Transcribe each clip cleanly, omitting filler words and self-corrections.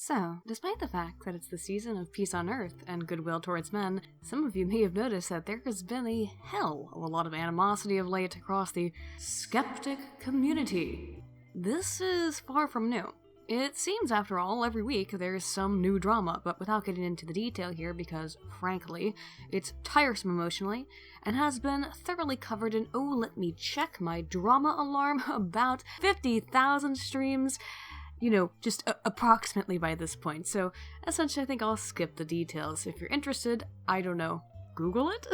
So, despite the fact that it's the season of peace on earth and goodwill towards men, some of you may have noticed that there has been a hell of a lot of animosity of late across the skeptic community. This is far from new. It seems, after all, every week there's some new drama, but without getting into the detail here because, frankly, it's tiresome emotionally, and has been thoroughly covered in, oh, let me check my drama alarm, about 50,000 streams, just approximately by this point. So, essentially, I think I'll skip the details. If you're interested, I don't know, Google it?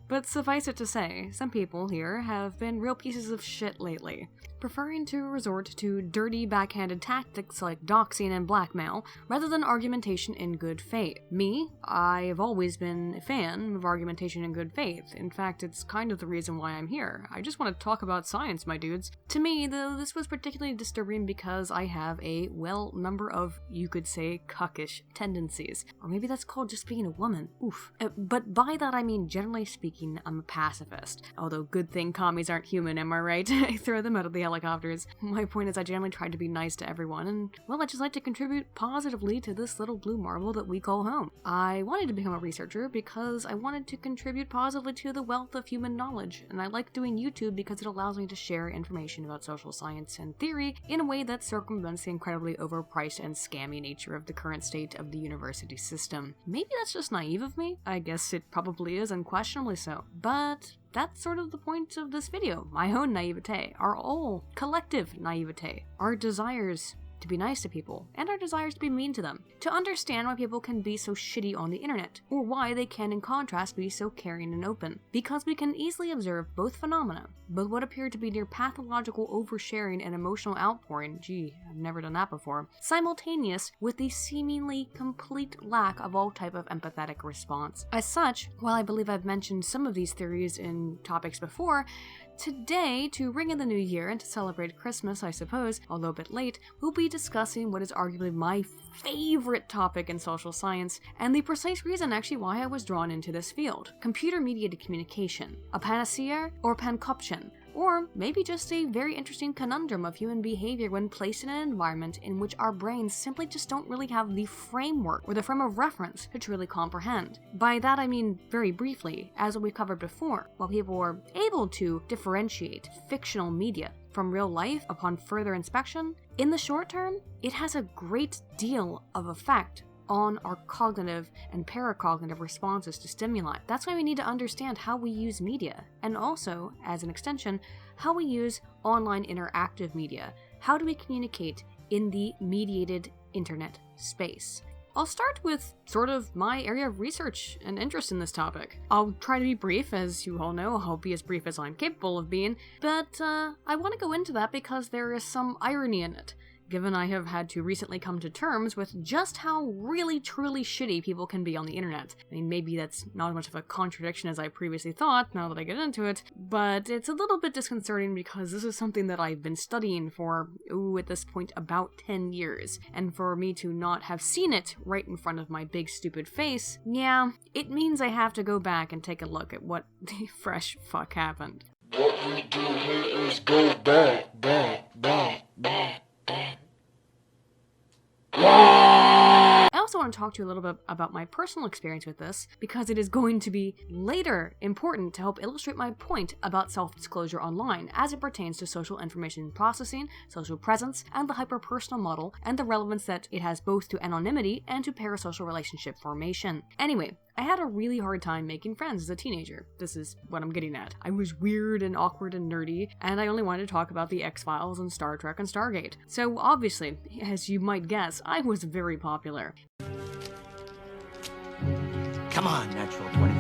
But suffice it to say, some people here have been real pieces of shit lately, preferring to resort to dirty, backhanded tactics like doxing and blackmail, rather than argumentation in good faith. Me, I've always been a fan of argumentation in good faith. In fact, it's kind of the reason why I'm here. I just want to talk about science, my dudes. To me, though, this was particularly disturbing because I have a, number of, you could say, cuckish tendencies. Or maybe that's called just being a woman. Oof. But by that I mean, generally speaking, I'm a pacifist. Although good thing commies aren't human, am I right? I throw them out of the helicopters. My point is I generally try to be nice to everyone, and, well, I just like to contribute positively to this little blue marble that we call home. I wanted to become a researcher because I wanted to contribute positively to the wealth of human knowledge, and I like doing YouTube because it allows me to share information about social science and theory in a way that circumvents the incredibly overpriced and scammy nature of the current state of the university system. Maybe that's just naive of me. I guess it probably is, unquestionably so. But that's sort of the point of this video. My own naivete, our all collective naivete, our desires to be nice to people, and our desires to be mean to them, to understand why people can be so shitty on the internet, or why they can in contrast be so caring and open. Because we can easily observe both phenomena, both what appear to be near pathological oversharing and emotional outpouring, gee, I've never done that before, simultaneous with the seemingly complete lack of all type of empathetic response. As such, while I believe I've mentioned some of these theories in topics before, today, to ring in the new year and to celebrate Christmas, I suppose, although a bit late, we'll be discussing what is arguably my favorite topic in social science, and the precise reason actually why I was drawn into this field. Computer-mediated communication. A panacea or pancoption? Or maybe just a very interesting conundrum of human behavior when placed in an environment in which our brains simply just don't really have the framework or the frame of reference to truly comprehend. By that I mean, very briefly, as we've covered before, while people were able to differentiate fictional media from real life upon further inspection, in the short term, it has a great deal of effect on our cognitive and paracognitive responses to stimuli. That's why we need to understand how we use media, and also, as an extension, how we use online interactive media. How do we communicate in the mediated internet space? I'll start with sort of my area of research and interest in this topic. I'll try to be brief, as you all know. I'll be as brief as I'm capable of being, but I want to go into that because there is some irony in it, given I have had to recently come to terms with just how really truly shitty people can be on the internet. I mean, maybe that's not as much of a contradiction as I previously thought, now that I get into it, but it's a little bit disconcerting because this is something that I've been studying for, at this point, about 10 years, and for me to not have seen it right in front of my big stupid face, yeah, it means I have to go back and take a look at what the fresh fuck happened. What we do here is go back. I also want to talk to you a little bit about my personal experience with this, because it is going to be later important to help illustrate my point about self-disclosure online as it pertains to social information processing, social presence, and the hyper-personal model, and the relevance that it has both to anonymity and to parasocial relationship formation. Anyway, I had a really hard time making friends as a teenager. This is what I'm getting at. I was weird and awkward and nerdy, and I only wanted to talk about the X-Files and Star Trek and Stargate. So obviously, as you might guess, I was very popular. Come on, natural 20.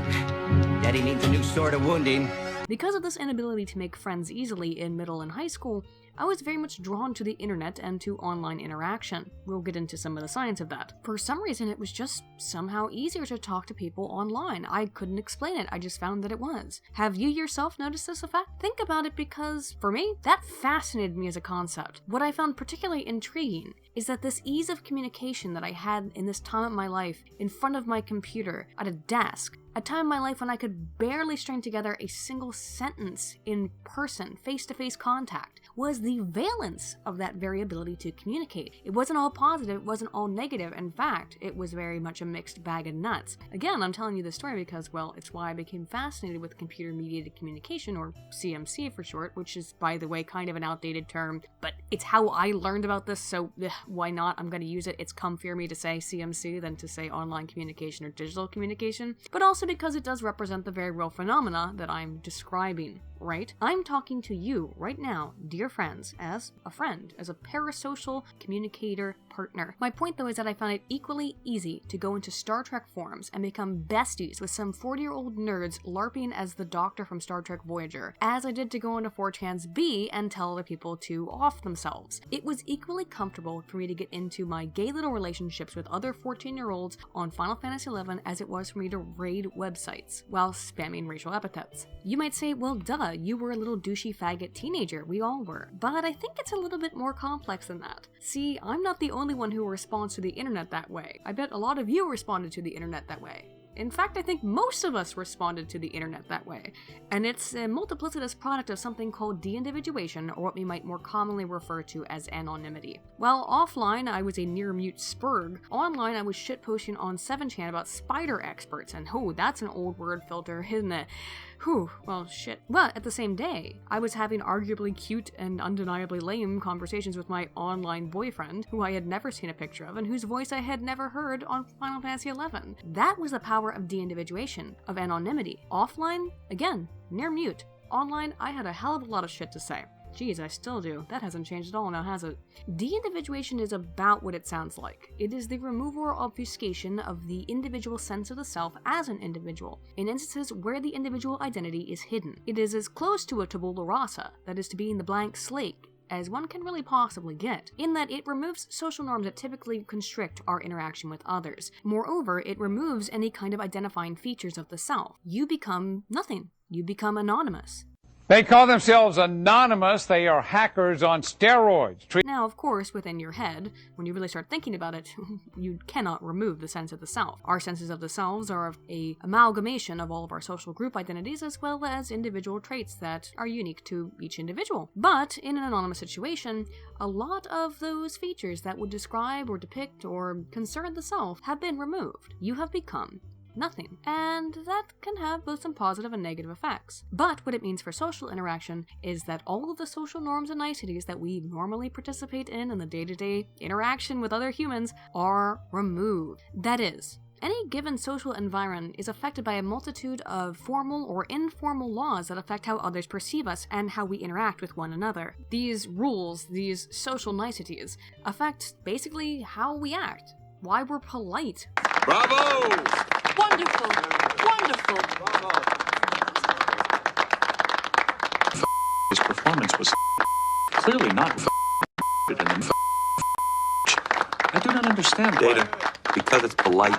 Daddy needs a new sort of wounding. Because of this inability to make friends easily in middle and high school, I was very much drawn to the internet and to online interaction. We'll get into some of the science of that. For some reason, it was just somehow easier to talk to people online. I couldn't explain it, I just found that it was. Have you yourself noticed this effect? Think about it, because, for me, that fascinated me as a concept. What I found particularly intriguing is that this ease of communication that I had in this time of my life, in front of my computer, at a desk, A time in my life when I could barely string together a single sentence in person, face-to-face contact, was the valence of that very ability to communicate. It wasn't all positive, it wasn't all negative. In fact, it was very much a mixed bag of nuts. Again, I'm telling you this story because, well, it's why I became fascinated with computer-mediated communication, or CMC for short, which is, by the way, kind of an outdated term, but it's how I learned about this, so why not? I'm going to use it. It's comfier me to say CMC than to say online communication or digital communication, but also because it does represent the very real phenomena that I'm describing, right? I'm talking to you right now, dear friends, as a friend, as a parasocial communicator partner. My point, though, is that I found it equally easy to go into Star Trek forums and become besties with some 40-year-old nerds LARPing as the Doctor from Star Trek Voyager, as I did to go into 4chan's B and tell other people to off themselves. It was equally comfortable for me to get into my gay little relationships with other 14-year-olds on Final Fantasy XI as it was for me to raid websites while spamming racial epithets. You might say, well, duh, you were a little douchey faggot teenager. We all were. But I think it's a little bit more complex than that. See, I'm not the only one who responds to the internet that way. I bet a lot of you responded to the internet that way. In fact, I think most of us responded to the internet that way. And it's a multiplicitous product of something called Deindividuation, or what we might more commonly refer to as anonymity. While offline, I was a near-mute spurg. Online, I was shitposting on 7chan about spider experts, and that's an old word filter, isn't it? Well, shit. But at the same day, I was having arguably cute and undeniably lame conversations with my online boyfriend, who I had never seen a picture of and whose voice I had never heard on Final Fantasy XI. That was the power of de-individuation, of anonymity. Offline, again, near mute. Online, I had a hell of a lot of shit to say. Geez, I still do. That hasn't changed at all now, has it? De-individuation is about what it sounds like. It is the removal or obfuscation of the individual sense of the self as an individual, in instances where the individual identity is hidden. It is as close to a tabula rasa, that is to being the blank slate, as one can really possibly get, in that it removes social norms that typically constrict our interaction with others. Moreover, it removes any kind of identifying features of the self. You become nothing. You become anonymous. They call themselves anonymous. They are hackers on steroids. Now, of course, within your head, when you really start thinking about it, you cannot remove the sense of the self. Our senses of the selves are an amalgamation of all of our social group identities as well as individual traits that are unique to each individual. But in an anonymous situation, a lot of those features that would describe or depict or concern the self have been removed. You have become nothing. And that can have both some positive and negative effects. But what it means for social interaction is that all of the social norms and niceties that we normally participate in the day-to-day interaction with other humans are removed. That is, any given social environment is affected by a multitude of formal or informal laws that affect how others perceive us and how we interact with one another. These rules, these social niceties, affect basically how we act, why we're polite. Bravo! Wonderful! Wonderful! Bravo! His performance was clearly not I do not understand Data. Because it's polite.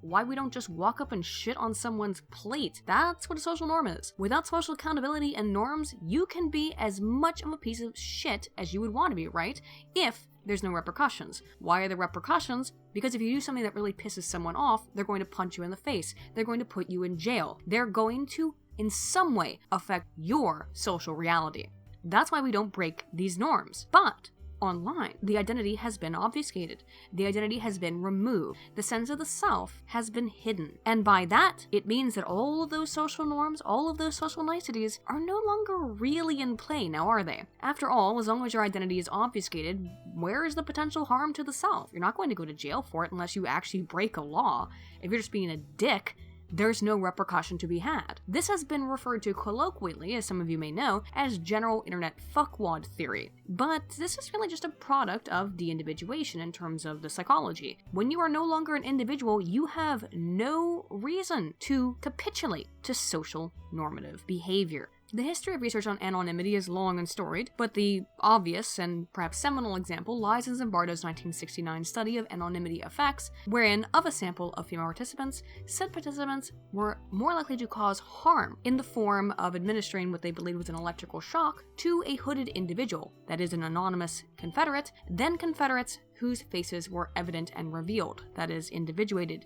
Why we don't just walk up and shit on someone's plate. That's what a social norm is. Without social accountability and norms, you can be as much of a piece of shit as you would want to be, right? If there's no repercussions. Why are there repercussions? Because if you do something that really pisses someone off, they're going to punch you in the face. They're going to put you in jail. They're going to, in some way, affect your social reality. That's why we don't break these norms. But online, the identity has been obfuscated. The identity has been removed. The sense of the self has been hidden. And by that, it means that all of those social norms, all of those social niceties are no longer really in play, now are they? After all, as long as your identity is obfuscated, where is the potential harm to the self? You're not going to go to jail for it unless you actually break a law. If you're just being a dick, there's no repercussion to be had. This has been referred to colloquially, as some of you may know, as general internet fuckwad theory. But this is really just a product of de-individuation in terms of the psychology. When you are no longer an individual, you have no reason to capitulate to social normative behavior. The history of research on anonymity is long and storied, but the obvious and perhaps seminal example lies in Zimbardo's 1969 study of anonymity effects, wherein, of a sample of female participants, said participants were more likely to cause harm in the form of administering what they believed was an electrical shock to a hooded individual, that is an anonymous Confederate, than Confederates whose faces were evident and revealed, that is individuated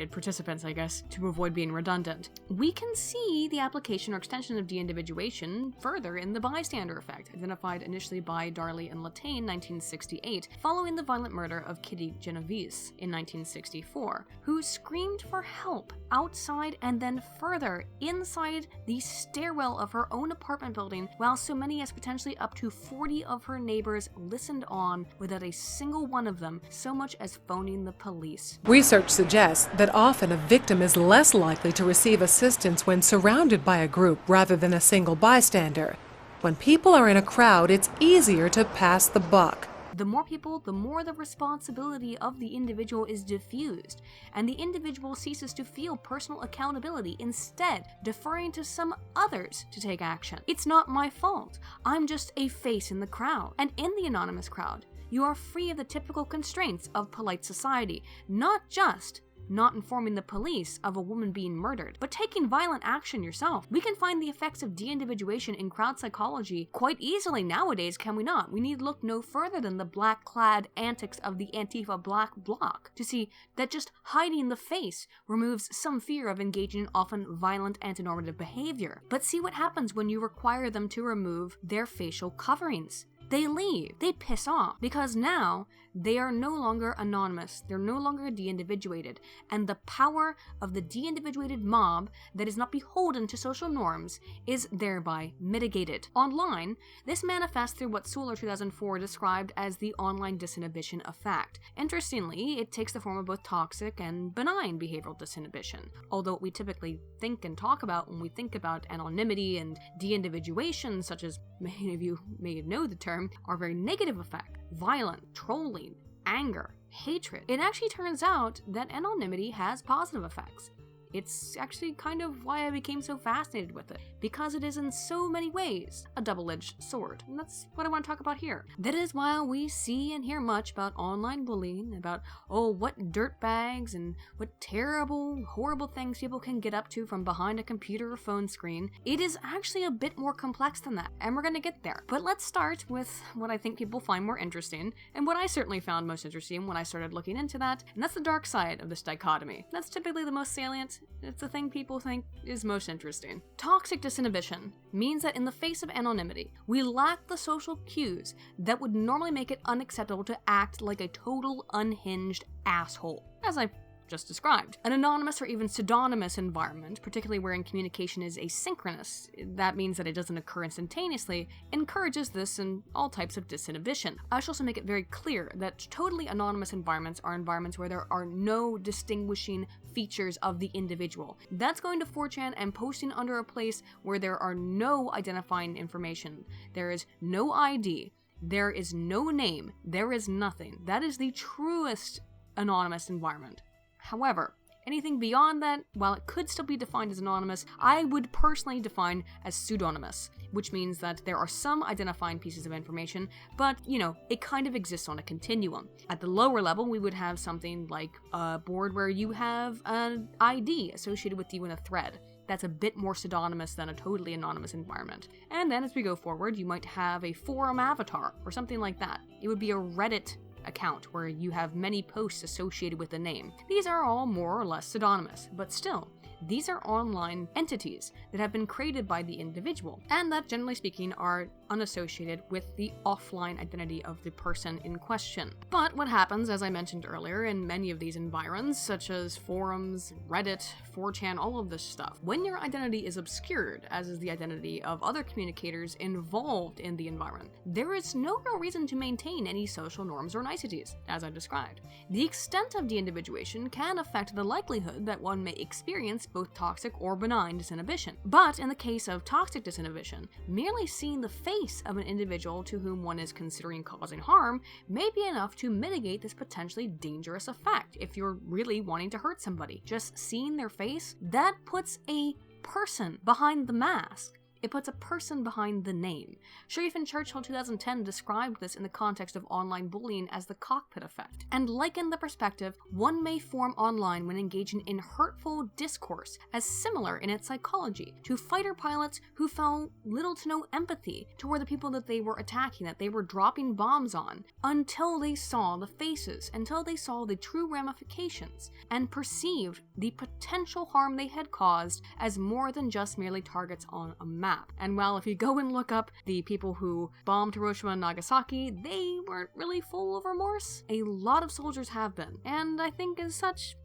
participants, I guess, to avoid being redundant. We can see the application or extension of deindividuation further in the bystander effect, identified initially by Darley and Latane in 1968, following the violent murder of Kitty Genovese in 1964, who screamed for help outside and then further inside the stairwell of her own apartment building, while so many as potentially up to 40 of her neighbors listened on without a single one of them so much as phoning the police. Research suggests that often a victim is less likely to receive assistance when surrounded by a group rather than a single bystander. When people are in a crowd, it's easier to pass the buck. The more people, the more the responsibility of the individual is diffused, and the individual ceases to feel personal accountability, instead deferring to some others to take action. It's not my fault. I'm just a face in the crowd. And in the anonymous crowd, you are free of the typical constraints of polite society, not just not informing the police of a woman being murdered, but taking violent action yourself. We can find the effects of deindividuation in crowd psychology quite easily nowadays, can we not? We need look no further than the black-clad antics of the Antifa Black Bloc to see that just hiding the face removes some fear of engaging in often violent antinormative behavior. But see what happens when you require them to remove their facial coverings. They leave. They piss off because now they are no longer anonymous. They're no longer deindividuated. And the power of the deindividuated mob that is not beholden to social norms is thereby mitigated. Online, this manifests through what Suler 2004 described as the online disinhibition effect. Interestingly, it takes the form of both toxic and benign behavioral disinhibition. Although what we typically think and talk about when we think about anonymity and deindividuation, such as many of you may know the term, are very negative effect, violent, trolling, anger, hatred. It actually turns out that anonymity has positive effects. It's actually kind of why I became so fascinated with it, because it is in so many ways a double-edged sword, and that's what I want to talk about here. That is why we see and hear much about online bullying, about, what dirtbags and what terrible, horrible things people can get up to from behind a computer or phone screen. It is actually a bit more complex than that, and we're gonna get there. But let's start with what I think people find more interesting, and what I certainly found most interesting when I started looking into that, and that's the dark side of this dichotomy. That's typically the most salient. It's the thing people think is most interesting. Toxic disinhibition means that in the face of anonymity, we lack the social cues that would normally make it unacceptable to act like a total unhinged asshole, as I just described. An anonymous or even pseudonymous environment, particularly wherein communication is asynchronous, that means that it doesn't occur instantaneously, encourages this and all types of disinhibition. I should also make it very clear that totally anonymous environments are environments where there are no distinguishing features of the individual. That's going to 4chan and posting under a place where there are no identifying information. There is no ID. There is no name. There is nothing. That is the truest anonymous environment. However, anything beyond that, while it could still be defined as anonymous, I would personally define as pseudonymous, which means that there are some identifying pieces of information, but, it kind of exists on a continuum. At the lower level, we would have something like a board where you have an ID associated with you in a thread. That's a bit more pseudonymous than a totally anonymous environment. And then as we go forward, you might have a forum avatar or something like that. It would be a Reddit account where you have many posts associated with the name. These are all more or less pseudonymous, but still, these are online entities that have been created by the individual, and that, generally speaking, are unassociated with the offline identity of the person in question. But what happens, as I mentioned earlier, in many of these environs, such as forums, Reddit, 4chan, all of this stuff, when your identity is obscured, as is the identity of other communicators involved in the environment, there is no real reason to maintain any social norms or niceties, as I've described. The extent of deindividuation can affect the likelihood that one may experience both toxic or benign disinhibition. But in the case of toxic disinhibition, merely seeing the face of an individual to whom one is considering causing harm may be enough to mitigate this potentially dangerous effect if you're really wanting to hurt somebody. Just seeing their face, that puts a person behind the mask. It puts a person behind the name. Sharif Churchill 2010 described this in the context of online bullying as the cockpit effect, and likened the perspective one may form online when engaging in hurtful discourse as similar in its psychology to fighter pilots who felt little to no empathy toward the people that they were attacking, that they were dropping bombs on, until they saw the faces, until they saw the true ramifications, and perceived the potential harm they had caused as more than just merely targets on a map. And while if you go and look up the people who bombed Hiroshima and Nagasaki, they weren't really full of remorse. A lot of soldiers have been, and I think as such,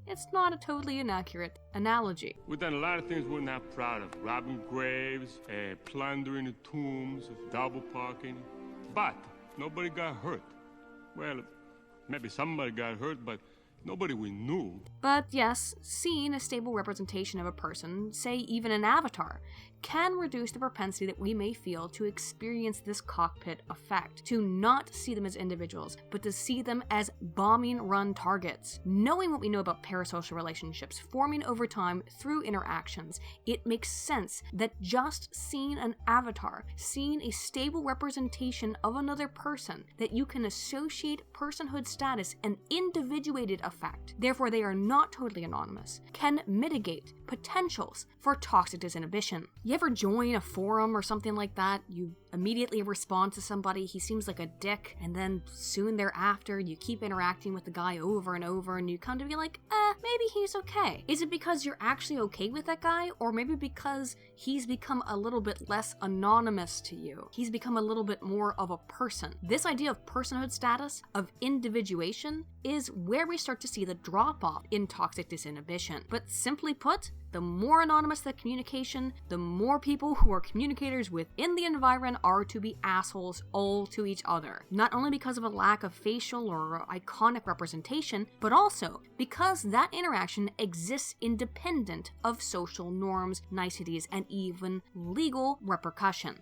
it's not a totally inaccurate analogy. We've done a lot of things we're not proud of. Robbing graves, plundering the tombs, double parking. But nobody got hurt. Well, maybe somebody got hurt, but nobody we knew. But yes, seeing a stable representation of a person, say even an avatar, can reduce the propensity that we may feel to experience this cockpit effect, to not see them as individuals, but to see them as bombing run targets. Knowing what we know about parasocial relationships forming over time through interactions, it makes sense that just seeing an avatar, seeing a stable representation of another person, that you can associate personhood status and individuated effect, therefore they are not totally anonymous, can mitigate potentials for toxic disinhibition. You ever join a forum or something like that? You immediately respond to somebody, he seems like a dick, and then soon thereafter you keep interacting with the guy over and over and you come to be like, maybe he's okay. Is it because you're actually okay with that guy, or maybe because he's become a little bit less anonymous to you? He's become a little bit more of a person. This idea of personhood status, of individuation, is where we start to see the drop-off in toxic disinhibition. But simply put, the more anonymous the communication, the more people who are communicators within the environment are to be assholes all to each other. Not only because of a lack of facial or iconic representation, but also because that interaction exists independent of social norms, niceties, and even legal repercussion.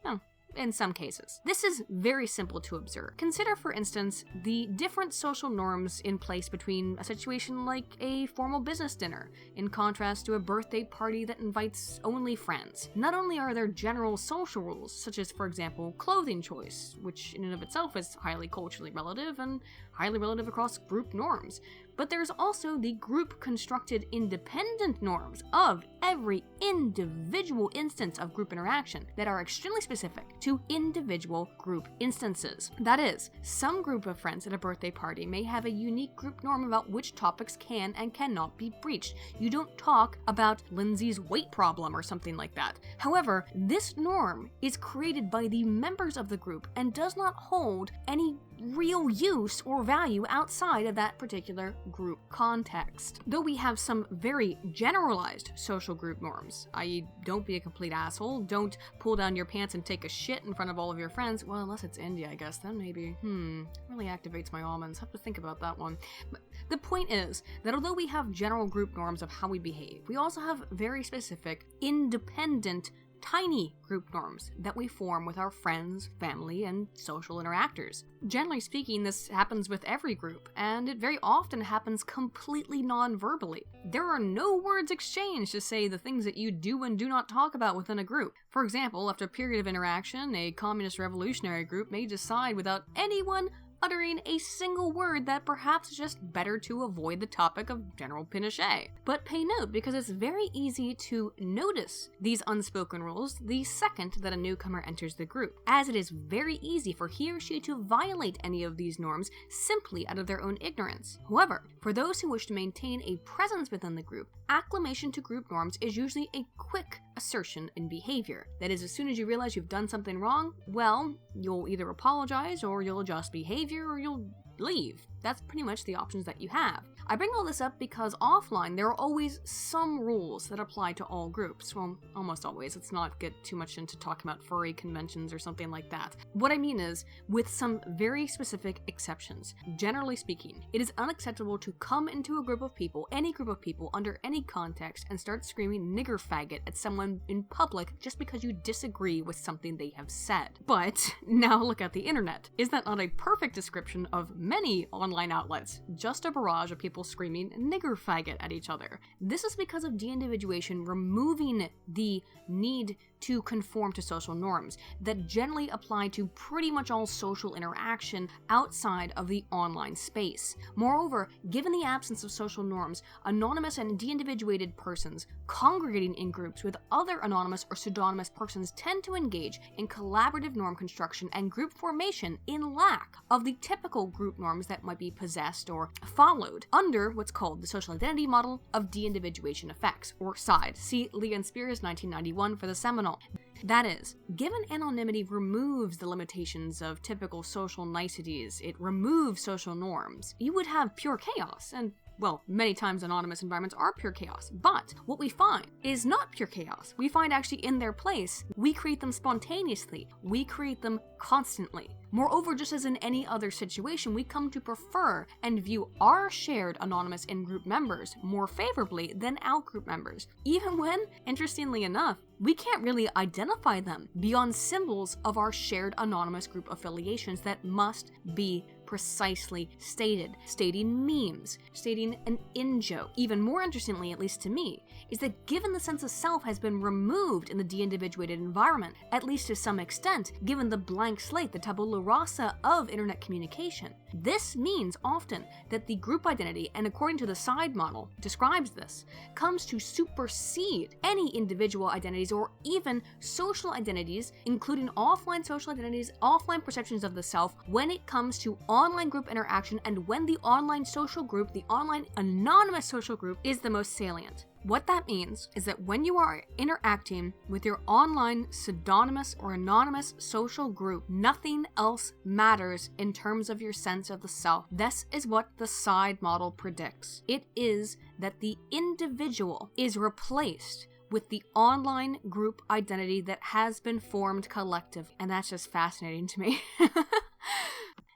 In some cases. This is very simple to observe. Consider, for instance, the different social norms in place between a situation like a formal business dinner, in contrast to a birthday party that invites only friends. Not only are there general social rules, such as, for example, clothing choice, which in and of itself is highly culturally relative and highly relative across group norms, but there's also the group-constructed independent norms of every individual instance of group interaction that are extremely specific to individual group instances. That is, some group of friends at a birthday party may have a unique group norm about which topics can and cannot be breached. You don't talk about Lindsay's weight problem or something like that. However, this norm is created by the members of the group and does not hold any real use or value outside of that particular group context. Though we have some very generalized social group norms, i.e. don't be a complete asshole, don't pull down your pants and take a shit in front of all of your friends, well, unless it's India, I guess, then maybe, really activates my almonds, have to think about that one. But the point is that although we have general group norms of how we behave, we also have very specific, independent, tiny group norms that we form with our friends, family, and social interactors. Generally speaking, this happens with every group, and it very often happens completely non-verbally. There are no words exchanged to say the things that you do and do not talk about within a group. For example, after a period of interaction, a communist revolutionary group may decide without anyone uttering a single word that perhaps is just better to avoid the topic of General Pinochet. But pay note, because it's very easy to notice these unspoken rules the second that a newcomer enters the group, as it is very easy for he or she to violate any of these norms simply out of their own ignorance. However, for those who wish to maintain a presence within the group, acclimation to group norms is usually a quick assertion in behavior. That is, as soon as you realize you've done something wrong, well, you'll either apologize or you'll adjust behavior or you'll leave. That's pretty much the options that you have. I bring all this up because offline there are always some rules that apply to all groups. Well, almost always. Let's not get too much into talking about furry conventions or something like that. What I mean is, with some very specific exceptions. Generally speaking, it is unacceptable to come into a group of people, any group of people, under any context, and start screaming nigger faggot at someone in public just because you disagree with something they have said. But now look at the internet. Is that not a perfect description of many online online outlets, just a barrage of people screaming nigger faggot at each other. This is because of deindividuation removing the need to conform to social norms that generally apply to pretty much all social interaction outside of the online space. Moreover, given the absence of social norms, anonymous and deindividuated persons congregating in groups with other anonymous or pseudonymous persons tend to engage in collaborative norm construction and group formation in lack of the typical group norms that might be possessed or followed under what's called the social identity model of deindividuation effects, or SIDE. See Lee and Spears 1991 for the seminal. That is, given anonymity removes the limitations of typical social niceties, it removes social norms, you would have pure chaos, and well, many times anonymous environments are pure chaos, but what we find is not pure chaos. We find actually in their place, we create them spontaneously, we create them constantly. Moreover, just as in any other situation, we come to prefer and view our shared anonymous in-group members more favorably than out-group members, even when, interestingly enough, we can't really identify them beyond symbols of our shared anonymous group affiliations that must be precisely stated, stating memes, stating an in-joke. Even more interestingly, at least to me, is that given the sense of self has been removed in the de-individuated environment, at least to some extent, given the blank slate, the tabula rasa of internet communication, this means often that the group identity, and according to the SIDE model, describes this, comes to supersede any individual identities or even social identities, including offline social identities, offline perceptions of the self, when it comes to online group interaction and when the online social group, the online anonymous social group, is the most salient. What that means is that when you are interacting with your online pseudonymous or anonymous social group, nothing else matters in terms of your sense of the self. This is what the SIDE model predicts. It is that the individual is replaced with the online group identity that has been formed collective, and that's just fascinating to me.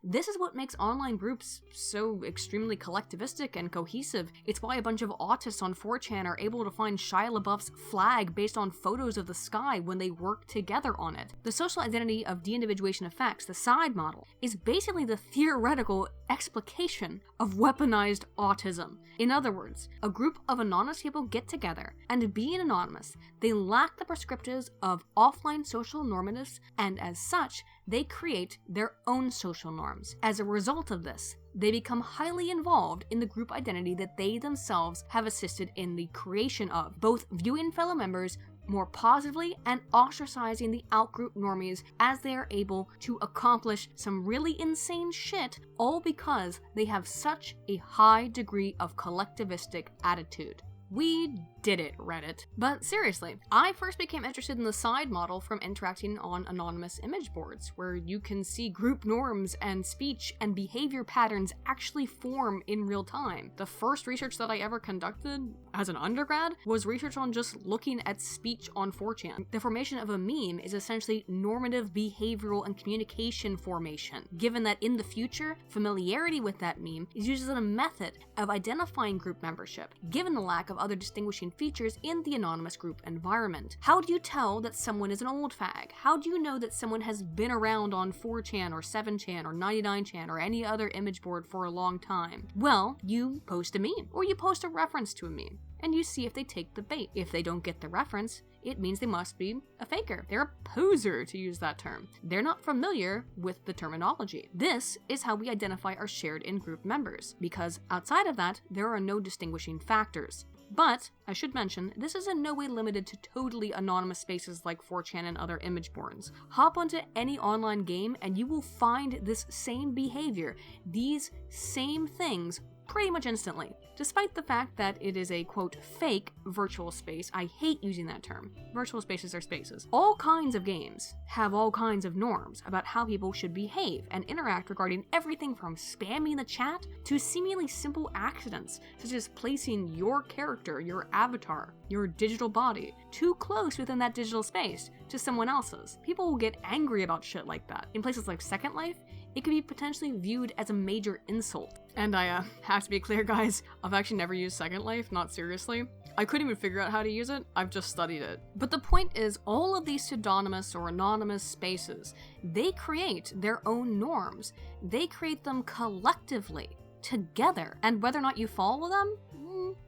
This is what makes online groups so extremely collectivistic and cohesive. It's why a bunch of autists on 4chan are able to find Shia LaBeouf's flag based on photos of the sky when they work together on it. The social identity of de-individuation effects, the SIDE model, is basically the theoretical explication of weaponized autism. In other words, a group of anonymous people get together, and being anonymous, they lack the prescriptives of offline social normatives, and as such, they create their own social norms. As a result of this, they become highly involved in the group identity that they themselves have assisted in the creation of, both viewing fellow members more positively and ostracizing the outgroup normies as they are able to accomplish some really insane shit, all because they have such a high degree of collectivistic attitude. We did it, Reddit. But seriously, I first became interested in the SIDE model from interacting on anonymous image boards, where you can see group norms and speech and behavior patterns actually form in real time. The first research that I ever conducted as an undergrad was research on just looking at speech on 4chan. The formation of a meme is essentially normative behavioral and communication formation, given that in the future, familiarity with that meme is used as a method of identifying group membership, given the lack of other distinguishing features in the anonymous group environment. How do you tell that someone is an old fag? How do you know that someone has been around on 4chan or 7chan or 99chan or any other image board for a long time? Well, you post a meme, or you post a reference to a meme, and you see if they take the bait. If they don't get the reference, it means they must be a faker. They're a poser, to use that term. They're not familiar with the terminology. This is how we identify our shared in-group members, because outside of that, there are no distinguishing factors. But, I should mention, this is in no way limited to totally anonymous spaces like 4chan and other image boards. Hop onto any online game and you will find this same behavior, these same things, pretty much instantly. Despite the fact that it is a, quote, fake virtual space, I hate using that term. Virtual spaces are spaces. All kinds of games have all kinds of norms about how people should behave and interact regarding everything from spamming the chat to seemingly simple accidents, such as placing your character, your avatar, your digital body, too close within that digital space to someone else's. People will get angry about shit like that. In places like Second Life, it can be potentially viewed as a major insult. And I have to be clear, guys, I've actually never used Second Life, not seriously. I couldn't even figure out how to use it, I've just studied it. But the point is, all of these pseudonymous or anonymous spaces, they create their own norms. They create them collectively. together. And whether or not you follow them,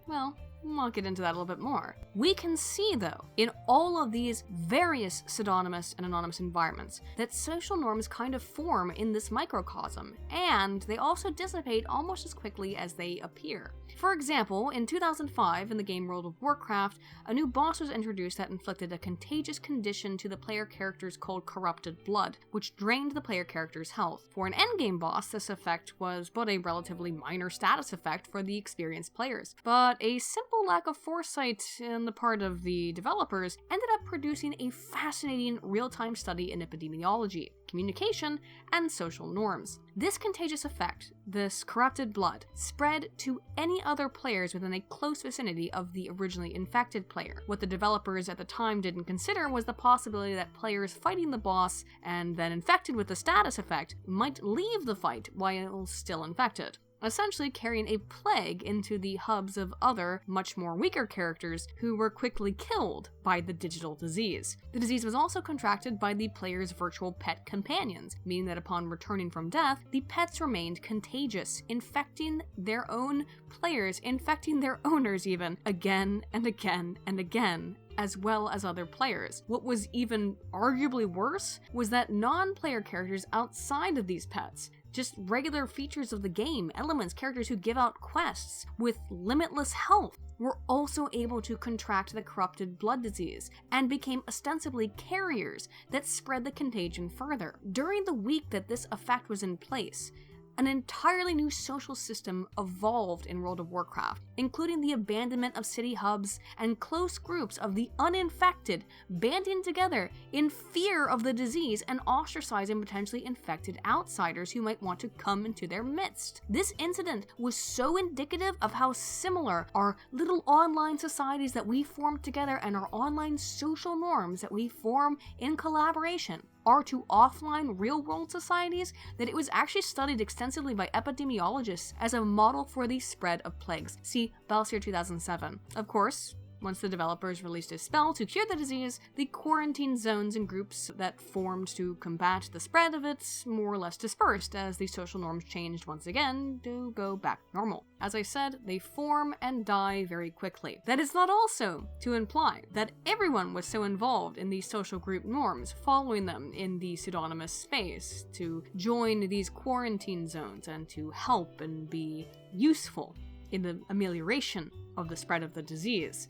well, I'll get into that a little bit more. We can see, though, in all of these various pseudonymous and anonymous environments, that social norms kind of form in this microcosm, and they also dissipate almost as quickly as they appear. For example, in 2005, in the game World of Warcraft, a new boss was introduced that inflicted a contagious condition to the player characters called corrupted blood, which drained the player character's health. For an endgame boss, this effect was but a relatively minor status effect for the experienced players, but a simple lack of foresight on the part of the developers ended up producing a fascinating real-time study in epidemiology, communication, and social norms. This contagious effect, this corrupted blood, spread to any other players within a close vicinity of the originally infected player. What the developers at the time didn't consider was the possibility that players fighting the boss and then infected with the status effect might leave the fight while still infected, essentially carrying a plague into the hubs of other, much more weaker characters who were quickly killed by the digital disease. The disease was also contracted by the player's virtual pet companions, meaning that upon returning from death, the pets remained contagious, infecting their own players, infecting their owners even, again and again and again, as well as other players. What was even arguably worse was that non-player characters outside of these pets, just regular features of the game, elements, characters who give out quests with limitless health, were also able to contract the corrupted blood disease and became ostensibly carriers that spread the contagion further. During the week that this effect was in place, an entirely new social system evolved in World of Warcraft, including the abandonment of city hubs and close groups of the uninfected banding together in fear of the disease and ostracizing potentially infected outsiders who might want to come into their midst. This incident was so indicative of how similar our little online societies that we form together and our online social norms that we form in collaboration are to offline real-world societies that it was actually studied extensively by epidemiologists as a model for the spread of plagues. See Balsier 2007. Of course, once the developers released a spell to cure the disease, the quarantine zones and groups that formed to combat the spread of it more or less dispersed as the social norms changed once again to go back normal. As I said, they form and die very quickly. That is not also to imply that everyone was so involved in these social group norms, following them in the pseudonymous space, to join these quarantine zones and to help and be useful in the amelioration of the spread of the disease.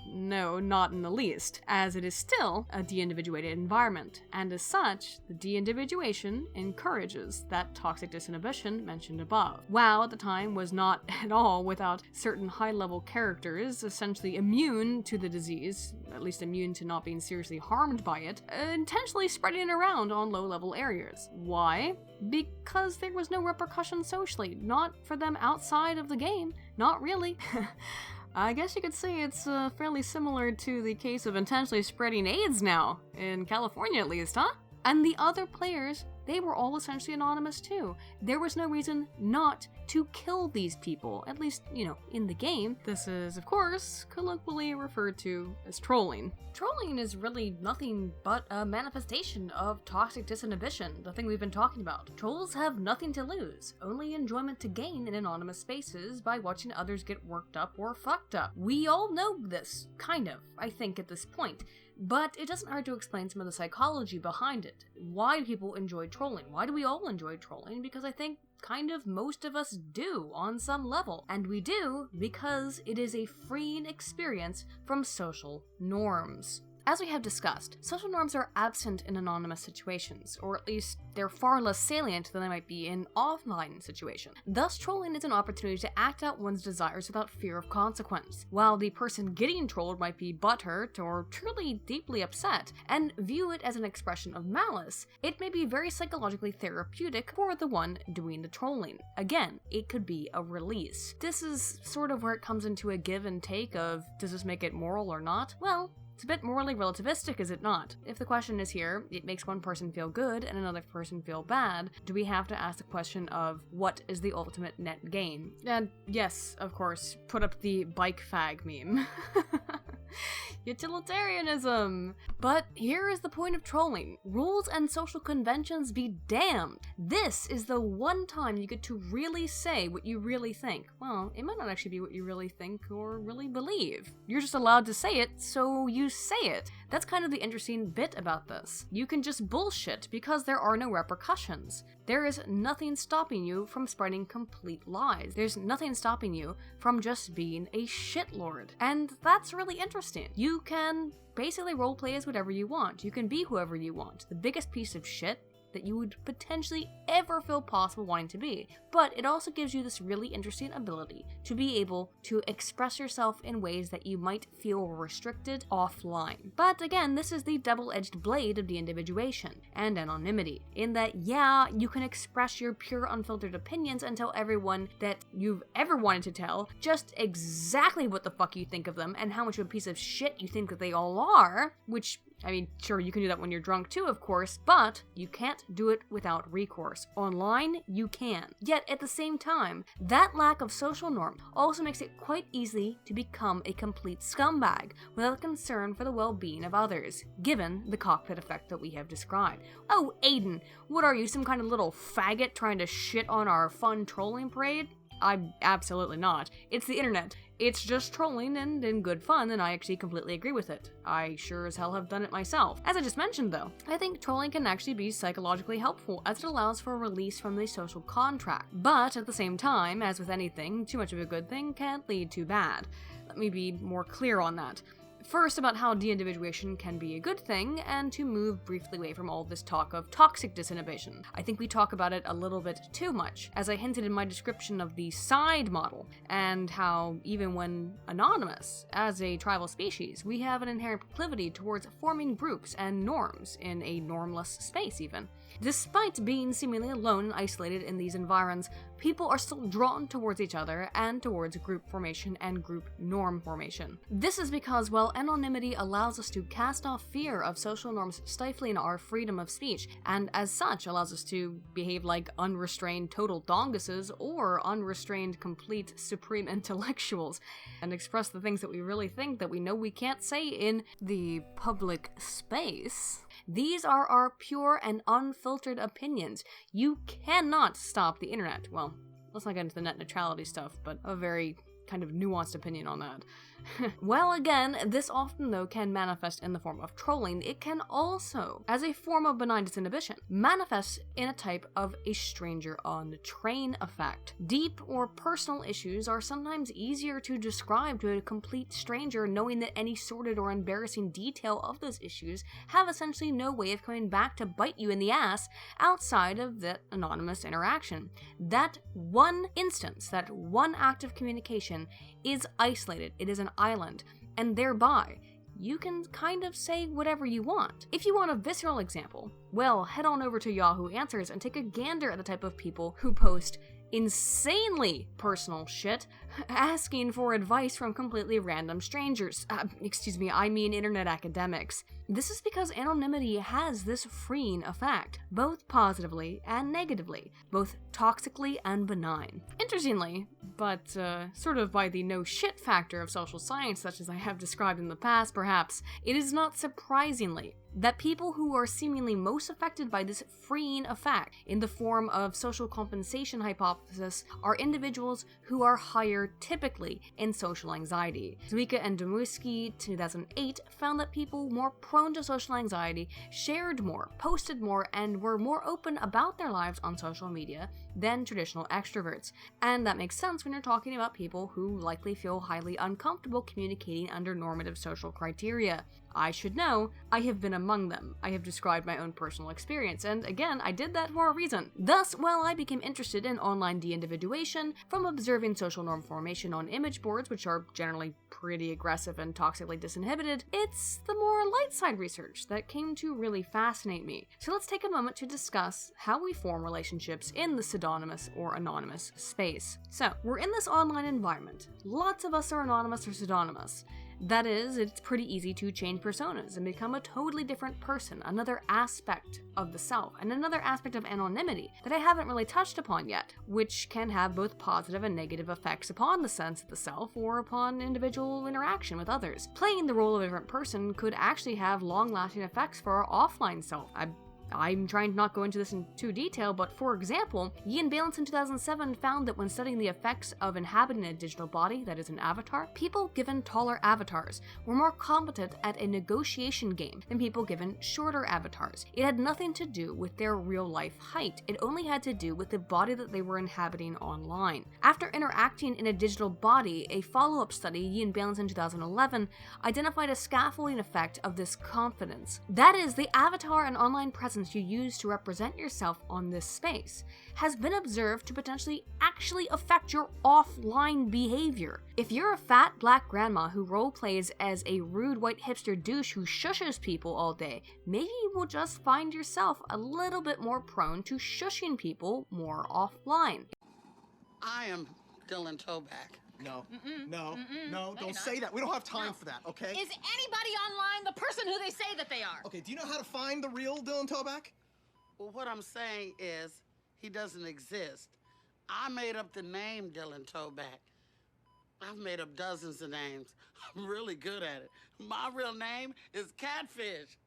No, not in the least, as it is still a de-individuated environment, and as such, the de-individuation encourages that toxic disinhibition mentioned above. WoW at the time was not at all without certain high-level characters essentially immune to the disease, at least immune to not being seriously harmed by it, intentionally spreading it around on low-level areas. Why? Because there was no repercussion socially, not for them outside of the game, not really. I guess you could say it's fairly similar to the case of intentionally spreading AIDS now, in California at least, huh? And the other players, they were all essentially anonymous too. There was no reason not to kill these people, at least, in the game. This is, of course, colloquially referred to as trolling. Trolling is really nothing but a manifestation of toxic disinhibition, the thing we've been talking about. Trolls have nothing to lose, only enjoyment to gain in anonymous spaces by watching others get worked up or fucked up. We all know this, kind of, I think, at this point. But it doesn't hurt to explain some of the psychology behind it. Why do people enjoy trolling? Why do we all enjoy trolling? Because I think kind of most of us do on some level. And we do because it is a freeing experience from social norms. As we have discussed, social norms are absent in anonymous situations, or at least they're far less salient than they might be in offline situations. Thus, trolling is an opportunity to act out one's desires without fear of consequence. While the person getting trolled might be butthurt or truly deeply upset and view it as an expression of malice, it may be very psychologically therapeutic for the one doing the trolling. Again, it could be a release. This is sort of where it comes into a give and take of, does this make it moral or not? Well, it's a bit morally relativistic, is it not? If the question is here, it makes one person feel good and another person feel bad, do we have to ask the question of what is the ultimate net gain? And yes, of course, put up the bike fag meme. Utilitarianism! But here is the point of trolling. Rules and social conventions be damned. This is the one time you get to really say what you really think. Well, it might not actually be what you really think or really believe. You're just allowed to say it, so you say it. That's kind of the interesting bit about this. You can just bullshit because there are no repercussions. There is nothing stopping you from spreading complete lies. There's nothing stopping you from just being a shitlord. And that's really interesting. You can basically roleplay as whatever you want. You can be whoever you want. The biggest piece of shit that you would potentially ever feel possible wanting to be. But it also gives you this really interesting ability to be able to express yourself in ways that you might feel restricted offline. But again, this is the double-edged blade of Deindividuation and anonymity, in that, yeah, you can express your pure unfiltered opinions and tell everyone that you've ever wanted to tell just exactly what the fuck you think of them and how much of a piece of shit you think that they all are, which, I mean, sure, you can do that when you're drunk too, of course, but you can't do it without recourse. Online, you can. Yet, at the same time, that lack of social norm also makes it quite easy to become a complete scumbag without concern for the well-being of others, given the cockpit effect that we have described. Oh, Aiden, what are you, some kind of little faggot trying to shit on our fun trolling parade? I'm absolutely not. It's the internet. It's just trolling and in good fun, and I actually completely agree with it. I sure as hell have done it myself. As I just mentioned though, I think trolling can actually be psychologically helpful as it allows for a release from the social contract. But at the same time, as with anything, too much of a good thing can't lead to bad. Let me be more clear on that. First, about how de-individuation can be a good thing, and to move briefly away from all this talk of toxic disinhibition. I think we talk about it a little bit too much, as I hinted in my description of the side model, and how even when anonymous, as a tribal species, we have an inherent proclivity towards forming groups and norms in a normless space even. Despite being seemingly alone and isolated in these environs, people are still drawn towards each other and towards group formation and group norm formation. This is because, while anonymity allows us to cast off fear of social norms stifling our freedom of speech, and as such allows us to behave like unrestrained total donguses or unrestrained complete supreme intellectuals, and express the things that we really think that we know we can't say in the public space, these are our pure and unfiltered opinions. You cannot stop the internet. Well, let's not get into the net neutrality stuff, but a very kind of nuanced opinion on that. Well, again, this often, though, can manifest in the form of trolling. It can also, as a form of benign disinhibition, manifest in a type of a stranger on the train effect. Deep or personal issues are sometimes easier to describe to a complete stranger, knowing that any sordid or embarrassing detail of those issues have essentially no way of coming back to bite you in the ass outside of that anonymous interaction. That one instance, that one act of communication is isolated. It is an island, and thereby you can kind of say whatever you want. If you want a visceral example, well, head on over to Yahoo Answers and take a gander at the type of people who post insanely personal shit, asking for advice from completely random strangers. I mean internet academics. This is because anonymity has this freeing effect, both positively and negatively, both toxically and benign. Interestingly, but sort of by the no shit factor of social science such as I have described in the past perhaps, it is not surprisingly that people who are seemingly most affected by this freeing effect in the form of social compensation hypothesis are individuals who are higher typically in social anxiety. Zwiecka and Domusky, 2008, found that people more prone to social anxiety shared more, posted more, and were more open about their lives on social media than traditional extroverts. And that makes sense when you're talking about people who likely feel highly uncomfortable communicating under normative social criteria. I should know, I have been among them. I have described my own personal experience, and again, I did that for a reason. Thus, while I became interested in online de-individuation from observing social norm formation on image boards, which are generally pretty aggressive and toxically disinhibited, it's the more light side research that came to really fascinate me. So let's take a moment to discuss how we form relationships in the pseudonymous or anonymous space. So, we're in this online environment. Lots of us are anonymous or pseudonymous. That is, it's pretty easy to change personas and become a totally different person, another aspect of the self, and another aspect of anonymity that I haven't really touched upon yet, which can have both positive and negative effects upon the sense of the self or upon individual interaction with others. Playing the role of a different person could actually have long-lasting effects for our offline self. I'm trying to not go into this in too detail, but for example, Ian Balance in 2007 found that when studying the effects of inhabiting a digital body, that is an avatar, people given taller avatars were more competent at a negotiation game than people given shorter avatars. It had nothing to do with their real-life height, it only had to do with the body that they were inhabiting online. After interacting in a digital body, a follow-up study, Ian Balance in 2011, identified a scaffolding effect of this confidence. That is, the avatar and online presence you use to represent yourself on this space has been observed to potentially actually affect your offline behavior. If you're a fat black grandma who roleplays as a rude white hipster douche who shushes people all day, maybe you will just find yourself a little bit more prone to shushing people more offline. I am Dylan Toback. No, don't say that. We don't have time for that, okay? Is anybody online the person who they say that they are? Okay, do you know how to find the real Dylan Toback? Well, what I'm saying is he doesn't exist. I made up the name Dylan Toback. I've made up dozens of names. I'm really good at it. My real name is Catfish.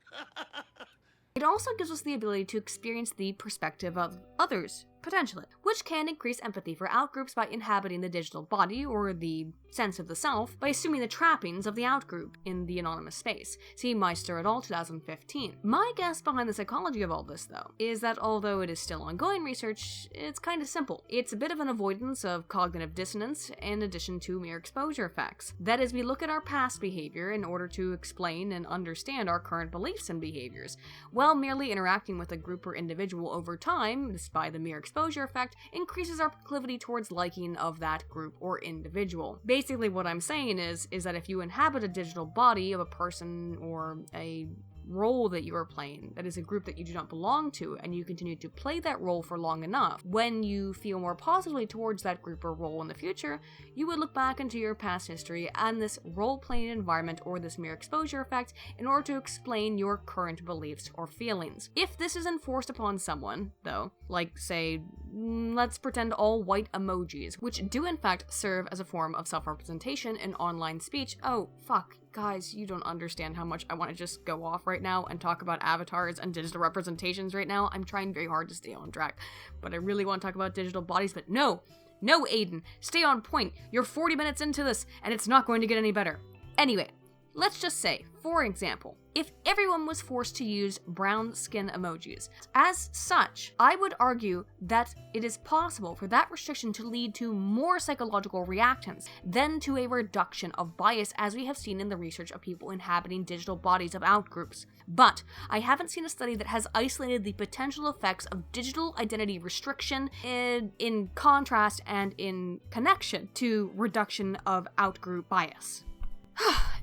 It also gives us the ability to experience the perspective of others, potentially, which can increase empathy for outgroups by inhabiting the digital body or the sense of the self by assuming the trappings of the outgroup in the anonymous space. See Meister et al. 2015. My guess behind the psychology of all this, though, is that although it is still ongoing research, it's kind of simple. It's a bit of an avoidance of cognitive dissonance in addition to mere exposure effects. That is, we look at our past behavior in order to explain and understand our current beliefs and behaviors, while merely interacting with a group or individual over time, this by the mere exposure effect, increases our proclivity towards liking of that group or individual. Basically what I'm saying is that if you inhabit a digital body of a person or a role that you are playing, that is a group that you do not belong to, and you continue to play that role for long enough, when you feel more positively towards that group or role in the future, you would look back into your past history and this role-playing environment or this mere exposure effect in order to explain your current beliefs or feelings. If this is enforced upon someone, though, like, say, let's pretend all white emojis, which do in fact serve as a form of self-representation in online speech. Oh, fuck. Guys, you don't understand how much I want to just go off right now and talk about avatars and digital representations right now. I'm trying very hard to stay on track, but I really want to talk about digital bodies, but no, Aiden, stay on point. You're 40 minutes into this, and it's not going to get any better. Anyway, let's just say, for example, if everyone was forced to use brown skin emojis. As such, I would argue that it is possible for that restriction to lead to more psychological reactance than to a reduction of bias, as we have seen in the research of people inhabiting digital bodies of outgroups. But I haven't seen a study that has isolated the potential effects of digital identity restriction in contrast and in connection to reduction of outgroup bias.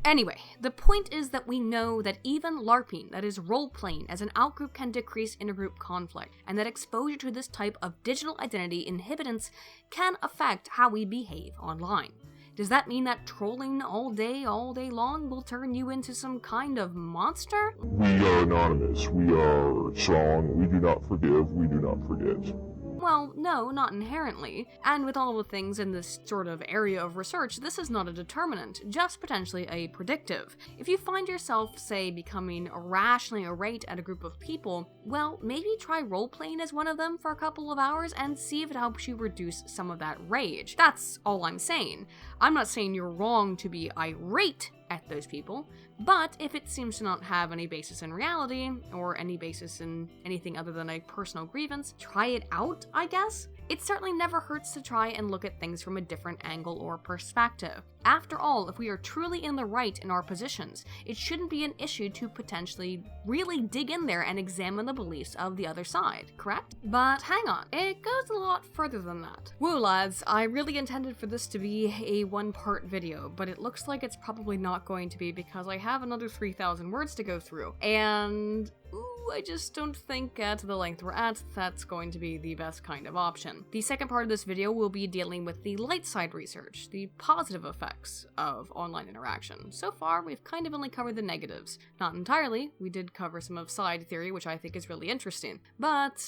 Anyway, the point is that we know that even LARPing, that is role-playing as an outgroup, can decrease intergroup conflict, and that exposure to this type of digital identity inhibitants can affect how we behave online. Does that mean that trolling all day long will turn you into some kind of monster? We are anonymous. We are strong. We do not forgive. We do not forget. Well, no, not inherently. And with all the things in this sort of area of research, this is not a determinant, just potentially a predictive. If you find yourself, say, becoming irrationally irate at a group of people, well, maybe try role-playing as one of them for a couple of hours and see if it helps you reduce some of that rage. That's all I'm saying. I'm not saying you're wrong to be irate at those people, but if it seems to not have any basis in reality, or any basis in anything other than a personal grievance, try it out, I guess? It certainly never hurts to try and look at things from a different angle or perspective. After all, if we are truly in the right in our positions, it shouldn't be an issue to potentially really dig in there and examine the beliefs of the other side, correct? But hang on, it goes a lot further than that. Woo lads, I really intended for this to be a one-part video, but it looks like it's probably not going to be because I have another 3,000 words to go through, and ooh, I just don't think at the length we're at, that's going to be the best kind of option. The second part of this video will be dealing with the light side research, the positive effects of online interaction. So far, we've kind of only covered the negatives. Not entirely, we did cover some of side theory, which I think is really interesting. But,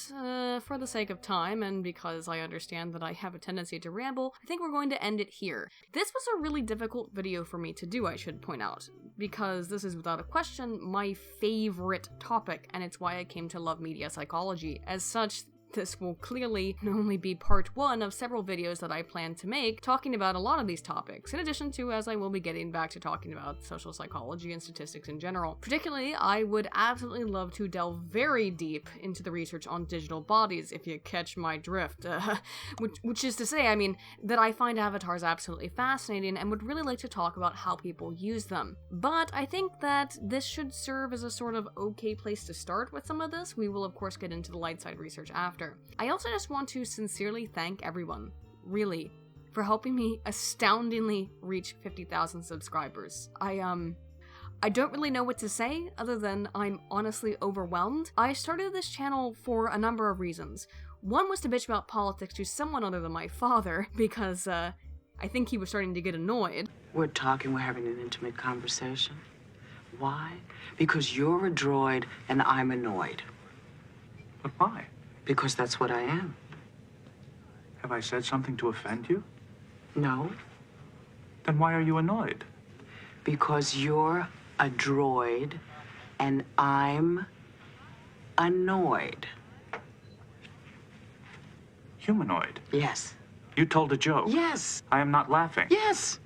for the sake of time, and because I understand that I have a tendency to ramble, I think we're going to end it here. This was a really difficult video for me to do, I should point out, because this is without a question my favorite topic, and it's why I came to love media psychology. As such, this will clearly only be part one of several videos that I plan to make talking about a lot of these topics, in addition to as I will be getting back to talking about social psychology and statistics in general. Particularly, I would absolutely love to delve very deep into the research on digital bodies, if you catch my drift. Which is to say, I mean, that I find avatars absolutely fascinating and would really like to talk about how people use them. But I think that this should serve as a sort of okay place to start with some of this. We will of course get into the light side research after. I also just want to sincerely thank everyone, really, for helping me astoundingly reach 50,000 subscribers. I don't really know what to say other than I'm honestly overwhelmed. I started this channel for a number of reasons. One was to bitch about politics to someone other than my father, because I think he was starting to get annoyed. We're talking, we're having an intimate conversation. Why? Because you're a droid and I'm annoyed. But why? Because that's what I am. Have I said something to offend you? No. Then why are you annoyed? Because you're a droid and I'm annoyed. Humanoid? Yes. You told a joke? Yes. I am not laughing. Yes.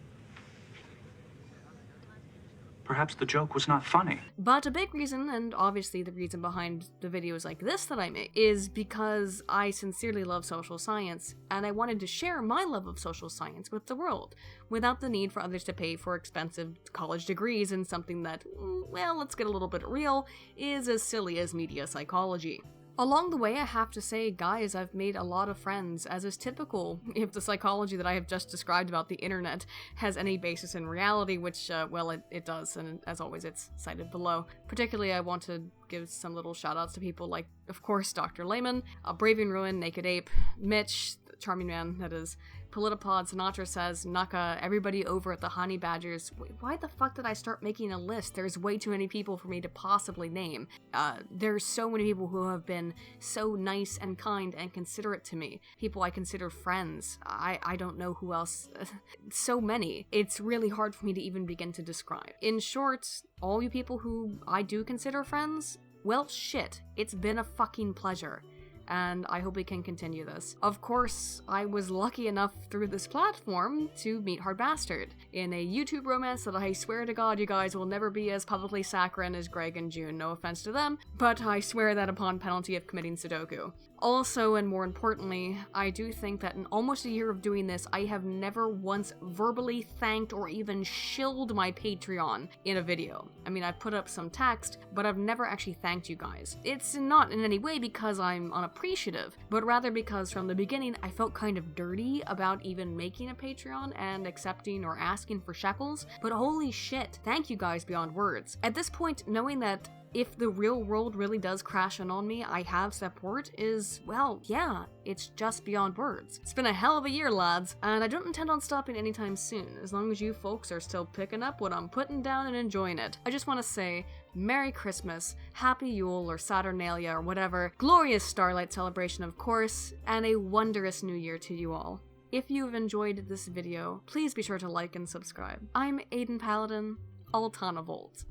Perhaps the joke was not funny. But a big reason, and obviously the reason behind the videos like this that I make, is because I sincerely love social science, and I wanted to share my love of social science with the world, without the need for others to pay for expensive college degrees in something that, well, let's get a little bit real, is as silly as media psychology. Along the way, I have to say, guys, I've made a lot of friends, as is typical if the psychology that I have just described about the internet has any basis in reality, which, well, it does, and as always, it's cited below. Particularly, I want to give some little shout-outs to people like, of course, Dr. Lehman, Braving Ruin, Naked Ape, Mitch, the charming man, that is, Politipod, Sinatra Says, Naka, everybody over at the Honey Badgers. Wait, why the fuck did I start making a list? There's way too many people for me to possibly name. There's so many people who have been so nice and kind and considerate to me. People I consider friends. I don't know who else. So many. It's really hard for me to even begin to describe. In short, all you people who I do consider friends, well, shit. It's been a fucking pleasure. And I hope we can continue this. Of course, I was lucky enough through this platform to meet Hard Bastard in a YouTube romance that I swear to God you guys will never be as publicly saccharine as Greg and June, no offense to them, but I swear that upon penalty of committing Sudoku. Also, and more importantly, I do think that in almost a year of doing this, I have never once verbally thanked or even shilled my Patreon in a video. I mean, I've put up some text, but I've never actually thanked you guys. It's not in any way because I'm unappreciative, but rather because from the beginning I felt kind of dirty about even making a Patreon and accepting or asking for shekels, but holy shit, thank you guys beyond words. At this point, knowing that if the real world really does crash in on me, I have support is, well, yeah, it's just beyond words. It's been a hell of a year, lads, and I don't intend on stopping anytime soon, as long as you folks are still picking up what I'm putting down and enjoying it. I just want to say, Merry Christmas, Happy Yule or Saturnalia or whatever, glorious Starlight Celebration of course, and a wondrous new year to you all. If you've enjoyed this video, please be sure to like and subscribe. I'm Aiden Paladin, Altana Volt.